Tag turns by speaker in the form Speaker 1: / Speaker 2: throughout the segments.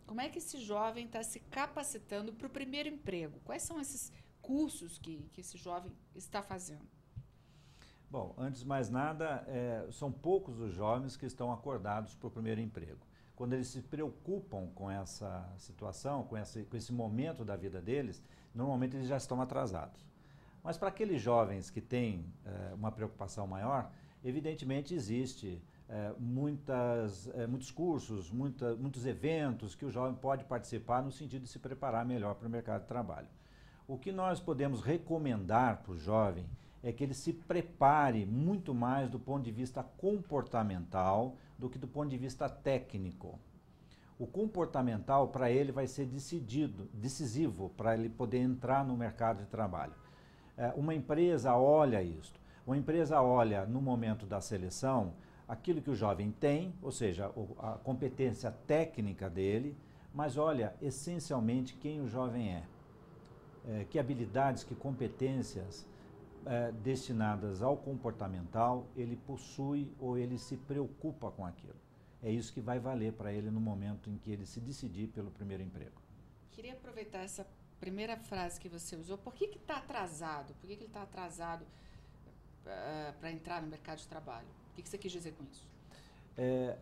Speaker 1: Como é que esse jovem está se capacitando para o primeiro emprego? Quais são esses cursos que esse jovem está fazendo?
Speaker 2: Bom, antes de mais nada, são poucos os jovens que estão acordados para o primeiro emprego. Quando eles se preocupam com essa situação, com esse momento da vida deles, normalmente eles já estão atrasados. Mas para aqueles jovens que têm uma preocupação maior, evidentemente existe muitos cursos, muitos eventos que o jovem pode participar no sentido de se preparar melhor para o mercado de trabalho. O que nós podemos recomendar para o jovem é que ele se prepare muito mais do ponto de vista comportamental do que do ponto de vista técnico. O comportamental para ele vai ser decisivo para ele poder entrar no mercado de trabalho. Uma empresa olha isto. Uma empresa olha no momento da seleção aquilo que o jovem tem, ou seja, a competência técnica dele, mas olha essencialmente quem o jovem é. Que habilidades, que competências destinadas ao comportamental ele possui ou ele se preocupa com aquilo. É isso que vai valer para ele no momento em que ele se decidir pelo primeiro emprego.
Speaker 1: Queria aproveitar essa primeira frase que você usou. Por que está atrasado? Por que ele está atrasado para entrar no mercado de trabalho? O que você quis dizer com isso?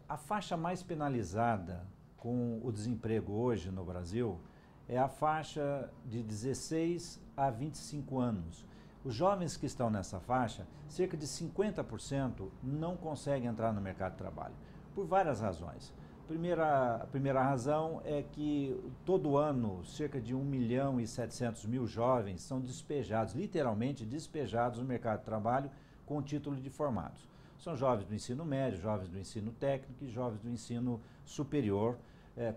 Speaker 2: A faixa mais penalizada com o desemprego hoje no Brasil é a faixa de 16 a 25 anos. Os jovens que estão nessa faixa, cerca de 50% não conseguem entrar no mercado de trabalho, por várias razões. A primeira razão é que todo ano cerca de 1.700.000 jovens são despejados, literalmente despejados no mercado de trabalho com o título de formados. São jovens do ensino médio, jovens do ensino técnico e jovens do ensino superior,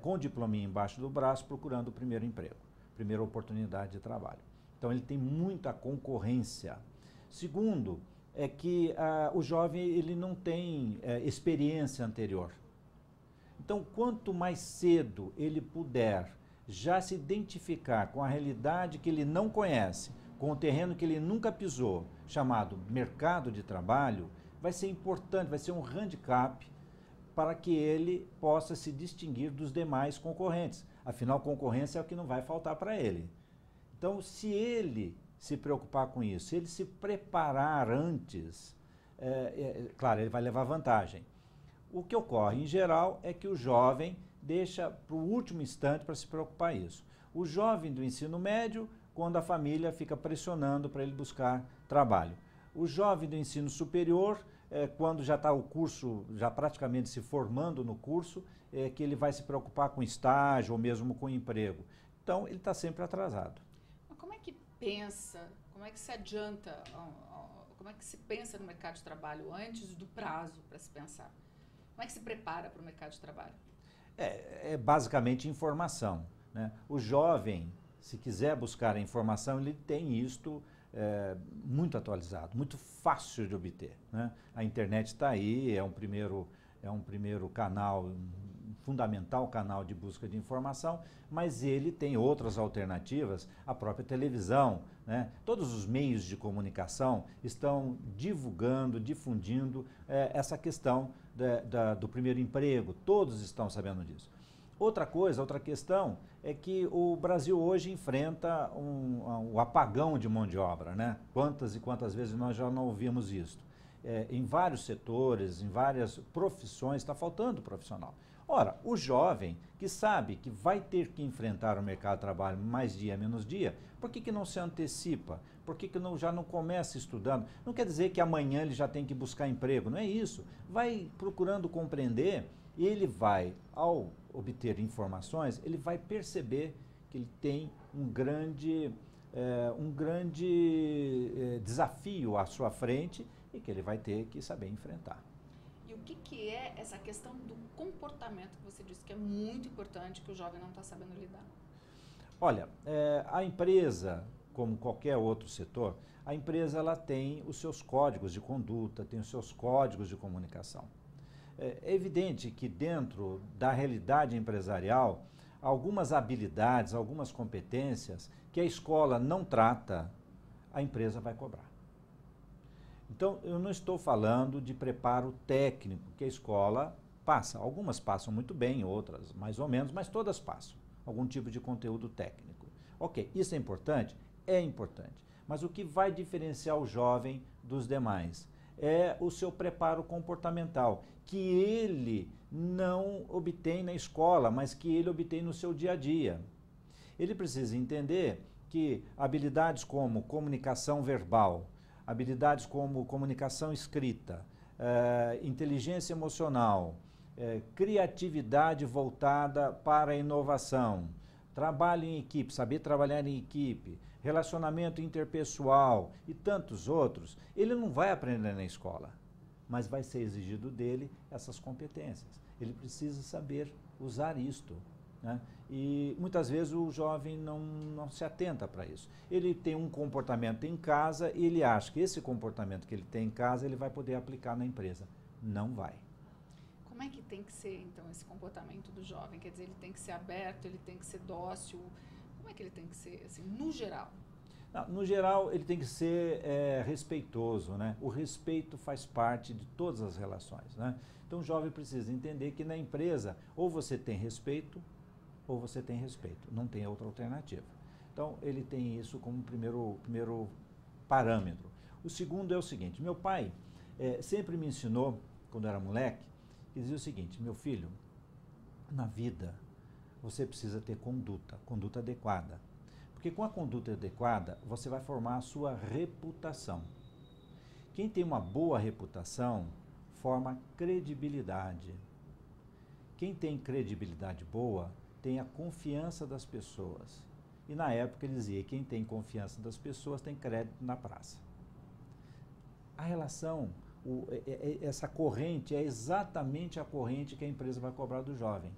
Speaker 2: com diplominha embaixo do braço, procurando o primeiro emprego, primeira oportunidade de trabalho. Então ele tem muita concorrência. Segundo, é que o jovem ele não tem experiência anterior. Então, quanto mais cedo ele puder já se identificar com a realidade que ele não conhece, com o terreno que ele nunca pisou, chamado mercado de trabalho, vai ser importante, vai ser um handicap para que ele possa se distinguir dos demais concorrentes. Afinal, concorrência é o que não vai faltar para ele. Então, se ele se preocupar com isso, se ele se preparar antes, claro, ele vai levar vantagem. O que ocorre, em geral, é que o jovem deixa para o último instante para se preocupar isso. O jovem do ensino médio, quando a família fica pressionando para ele buscar trabalho. O jovem do ensino superior, quando já está o curso, já praticamente se formando no curso, que ele vai se preocupar com estágio ou mesmo com emprego. Então, ele está sempre atrasado.
Speaker 1: Como é que pensa, como é que se adianta, como é que se pensa no mercado de trabalho antes do prazo para se pensar? Como é que se prepara para o mercado de trabalho?
Speaker 2: É basicamente informação, né? O jovem, se quiser buscar a informação, ele tem isto muito atualizado, muito fácil de obter, né? A internet está aí, é um primeiro canal, um fundamental canal de busca de informação, mas ele tem outras alternativas, a própria televisão, né? Todos os meios de comunicação estão divulgando, difundindo essa questão do primeiro emprego, todos estão sabendo disso. Outra questão é que o Brasil hoje enfrenta um apagão de mão de obra, né? Quantas e quantas vezes nós já não ouvimos isso? Em vários setores, em várias profissões, está faltando profissional. Ora, o jovem que sabe que vai ter que enfrentar o mercado de trabalho mais dia, menos dia, por que não se antecipa? Por que já não começa estudando? Não quer dizer que amanhã ele já tem que buscar emprego, não é isso. Vai procurando compreender e ele vai, ao obter informações, ele vai perceber que ele tem um grande desafio à sua frente e que ele vai ter que saber enfrentar.
Speaker 1: E o que é essa questão do comportamento que você disse que é muito importante, que o jovem não está sabendo lidar?
Speaker 2: Olha, a empresa, como qualquer outro setor, a empresa ela tem os seus códigos de conduta, tem os seus códigos de comunicação. É evidente que dentro da realidade empresarial, algumas habilidades, algumas competências que a escola não trata, a empresa vai cobrar. Então, eu não estou falando de preparo técnico, que a escola Passa. Algumas passam muito bem, outras mais ou menos, mas todas passam algum tipo de conteúdo técnico. Ok, isso é importante? É importante. Mas o que vai diferenciar o jovem dos demais é o seu preparo comportamental, que ele não obtém na escola, mas que ele obtém no seu dia a dia. Ele precisa entender que habilidades como comunicação verbal, habilidades como comunicação escrita, inteligência emocional, criatividade voltada para a inovação, trabalho em equipe, saber trabalhar em equipe, relacionamento interpessoal e tantos outros, ele não vai aprender na escola, mas vai ser exigido dele essas competências. Ele precisa saber usar isto, né? E muitas vezes o jovem não se atenta para isso. Ele tem um comportamento em casa e ele acha que esse comportamento que ele tem em casa ele vai poder aplicar na empresa. Não vai.
Speaker 1: Como é que tem que ser, então, esse comportamento do jovem? Quer dizer, ele tem que ser aberto, ele tem que ser dócil? Como é que ele tem que ser, assim, no geral?
Speaker 2: Não, no geral, ele tem que ser respeitoso, né? O respeito faz parte de todas as relações, né? Então, o jovem precisa entender que na empresa, ou você tem respeito, ou você tem respeito. Não tem outra alternativa. Então, ele tem isso como primeiro parâmetro. O segundo é o seguinte, meu pai sempre me ensinou, quando eu era moleque, que dizia o seguinte, meu filho, na vida você precisa ter conduta adequada. Porque com a conduta adequada, você vai formar a sua reputação. Quem tem uma boa reputação, forma credibilidade. Quem tem credibilidade boa, tem a confiança das pessoas. E na época ele dizia, quem tem confiança das pessoas tem crédito na praça. A relação, essa corrente é exatamente a corrente que a empresa vai cobrar do jovem.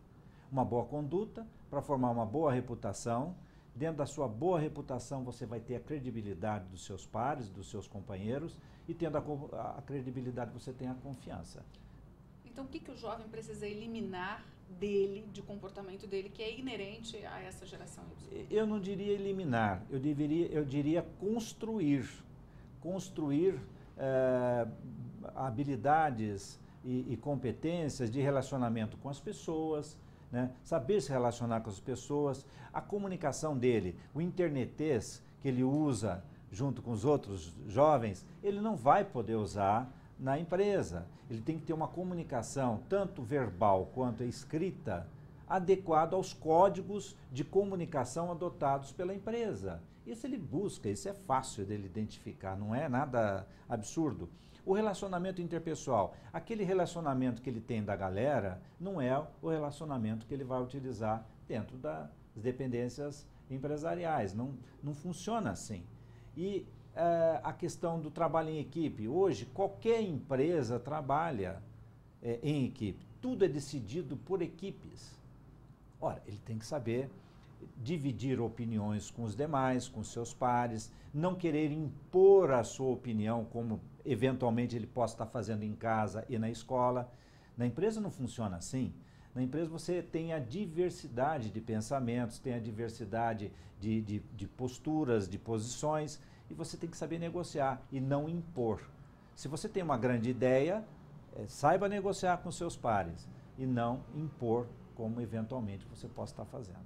Speaker 2: Uma boa conduta para formar uma boa reputação. Dentro da sua boa reputação você vai ter a credibilidade dos seus pares, dos seus companheiros, e tendo a credibilidade você tem a confiança.
Speaker 1: Então o que o jovem precisa eliminar dele, de comportamento dele, que é inerente a essa geração Y?
Speaker 2: Eu não diria eliminar, eu diria construir. Construir habilidades e competências de relacionamento com as pessoas, né? Saber se relacionar com as pessoas, a comunicação dele, o internetês que ele usa junto com os outros jovens, ele não vai poder usar na empresa. Ele tem que ter uma comunicação, tanto verbal quanto escrita, adequada aos códigos de comunicação adotados pela empresa. Isso ele busca, isso é fácil dele identificar, não é nada absurdo. O relacionamento interpessoal, aquele relacionamento que ele tem da galera, não é o relacionamento que ele vai utilizar dentro das dependências empresariais, não funciona assim. E a questão do trabalho em equipe, hoje qualquer empresa trabalha em equipe, tudo é decidido por equipes. Ora, ele tem que saber dividir opiniões com os demais, com seus pares, não querer impor a sua opinião como eventualmente ele possa estar fazendo em casa e na escola. Na empresa não funciona assim. Na empresa você tem a diversidade de pensamentos, tem a diversidade de posturas, de posições, e você tem que saber negociar e não impor. Se você tem uma grande ideia, saiba negociar com seus pares e não impor como eventualmente você possa estar fazendo.